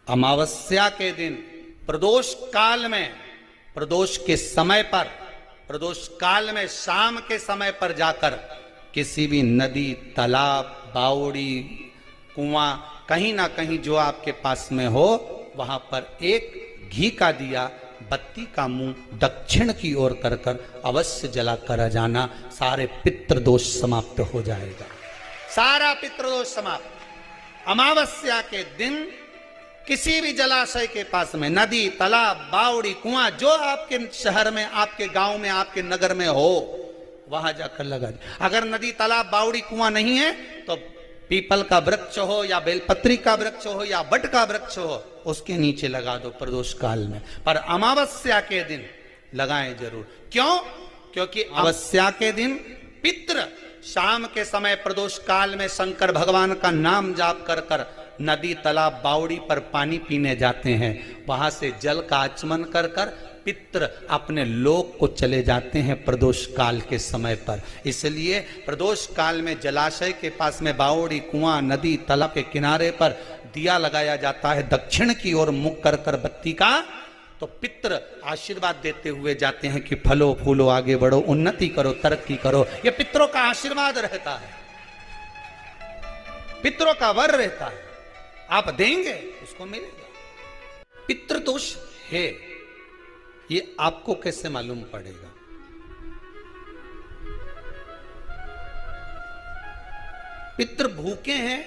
अमावस्या के दिन प्रदोष काल में, प्रदोष के समय पर, प्रदोष काल में शाम के समय पर जाकर किसी भी नदी, तालाब, बावड़ी, कुआं, कहीं ना कहीं जो आपके पास में हो, वहां पर एक घी का दिया, बत्ती का मुंह दक्षिण की ओर कर कर अवश्य जला कर जाना। सारे पितृदोष समाप्त हो जाएगा, सारा पितृदोष समाप्त। अमावस्या के दिन किसी भी जलाशय के पास में, नदी, तालाब, बावड़ी, कुआं, जो आपके शहर में, आपके गांव में, आपके नगर में हो, वहां जाकर लगा दे। अगर नदी, तालाब, बावड़ी, कुआं नहीं है तो पीपल का वृक्ष हो या बेलपत्री का वृक्ष हो या बट का वृक्ष हो, उसके नीचे लगा दो प्रदोष काल में। पर अमावस्या के दिन लगाएं जरूर। क्यों? क्योंकि अमावस्या के दिन पितृ शाम के समय प्रदोष काल में शंकर भगवान का नाम जाप कर कर नदी, तालाब, बावड़ी पर पानी पीने जाते हैं। वहां से जल का आचमन कर कर पितृ अपने लोक को चले जाते हैं प्रदोष काल के समय पर। इसलिए प्रदोष काल में जलाशय के पास में, बावड़ी, कुआं, नदी, तालाब के किनारे पर दिया लगाया जाता है दक्षिण की ओर मुख कर कर बत्ती का। तो पितृ आशीर्वाद देते हुए जाते हैं कि फलो फूलो, आगे बढ़ो, उन्नति करो, तरक्की करो। ये पितरों का आशीर्वाद रहता है, पितरों का वर रहता है। आप देंगे उसको मिलेगा। पितृदोष है, ये आपको कैसे मालूम पड़ेगा? पितृ भूखे हैं,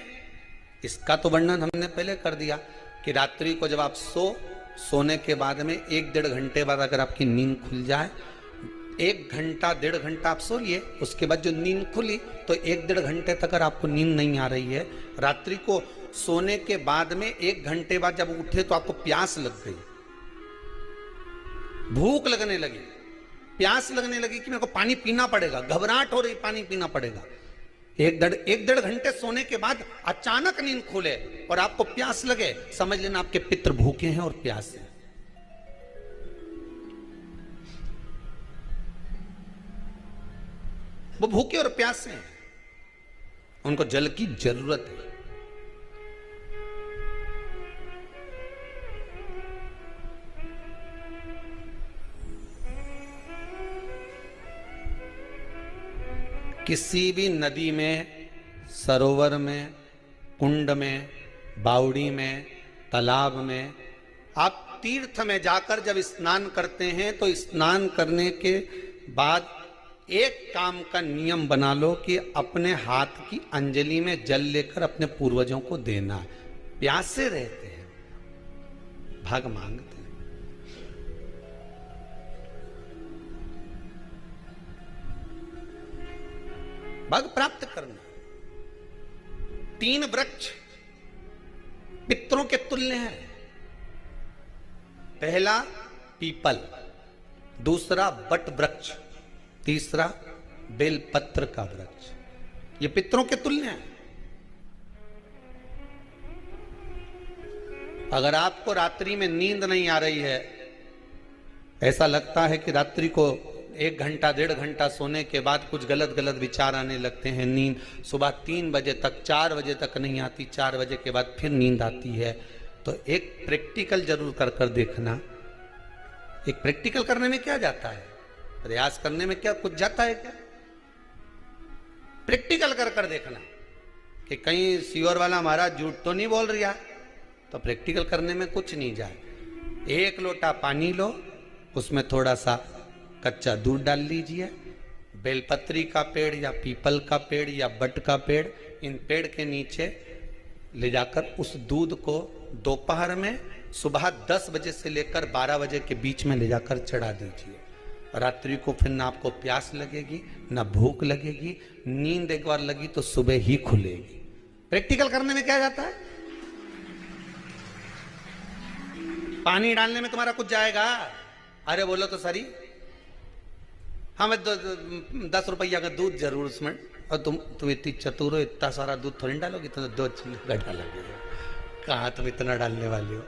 इसका तो वर्णन हमने पहले कर दिया कि रात्रि को जब आप सोने के बाद में 1-1.5 घंटे बाद अगर आपकी नींद खुल जाए, 1 घंटा 1.5 घंटा आप सोइए, उसके बाद जो नींद खुली तो 1-1.5 घंटे तक अगर आपको नींद नहीं आ रही है, रात्रि को सोने के बाद में 1 घंटे बाद जब उठे तो आपको प्यास लग गई, भूख लगने लगी, प्यास लगने लगी कि मेरे को पानी पीना पड़ेगा, घबराहट हो रही, पानी पीना पड़ेगा। 1-1.5 घंटे सोने के बाद अचानक नींद खुले और आपको प्यास लगे, समझ लेना आपके पितृ भूखे हैं और प्यास है। वो भूखे और प्यासे हैं, उनको जल की जरूरत है। किसी भी नदी में, सरोवर में, कुंड में, बावड़ी में, तालाब में, आप तीर्थ में जाकर जब स्नान करते हैं तो स्नान करने के बाद एक काम का नियम बना लो कि अपने हाथ की अंजलि में जल लेकर अपने पूर्वजों को देना। प्यासे रहते हैं, भाग मांगते हैं। भाग प्राप्त करना। 3 वृक्ष पितरों के तुल्य हैं। पहला पीपल, दूसरा बट वृक्ष, तीसरा बेलपत्र का वृक्ष। ये पितरों के तुल्य हैं। अगर आपको रात्रि में नींद नहीं आ रही है, ऐसा लगता है कि रात्रि को 1 घंटा 1.5 घंटा सोने के बाद कुछ गलत गलत विचार आने लगते हैं, नींद सुबह 3 बजे तक, 4 बजे तक नहीं आती, 4 बजे के बाद फिर नींद आती है, तो एक प्रैक्टिकल जरूर कर कर देखना। एक प्रैक्टिकल करने में क्या जाता है? प्रयास करने में क्या कुछ जाता है क्या? प्रैक्टिकल कर कर देखना कि कहीं सीवर वाला महाराज झूठ तो नहीं बोल रहा, तो प्रैक्टिकल करने में कुछ नहीं जाए। 1 लोटा पानी लो, उसमें थोड़ा सा कच्चा दूध डाल लीजिए, बेलपत्री का पेड़ या पीपल का पेड़ या बट का पेड़, इन पेड़ के नीचे ले जाकर उस दूध को दोपहर में सुबह 10 बजे से लेकर 12 बजे के बीच में ले जाकर चढ़ा दीजिए। रात्रि को फिर ना आपको प्यास लगेगी, ना भूख लगेगी, नींद एक बार लगी तो सुबह ही खुलेगी। प्रैक्टिकल करने में क्या जाता है? पानी डालने में तुम्हारा कुछ जाएगा? अरे बोलो तो सरी, हमें 10 रुपया का दूध जरूर उसमें, और तुम इतनी चतुर हो, इतना सारा दूध थोड़ी डालोगी, तो 2 चिल्ला डालोगे। कहाँ तुम इतना डालने वाली हो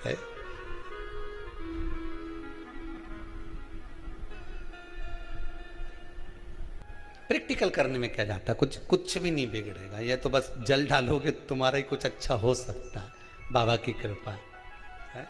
है? प्रैक्टिकल करने में क्या जाता है? कुछ भी नहीं बिगड़ेगा। ये तो बस जल डालोगे तुम्हारा ही कुछ अच्छा हो सकता है, बाबा की कृपा है।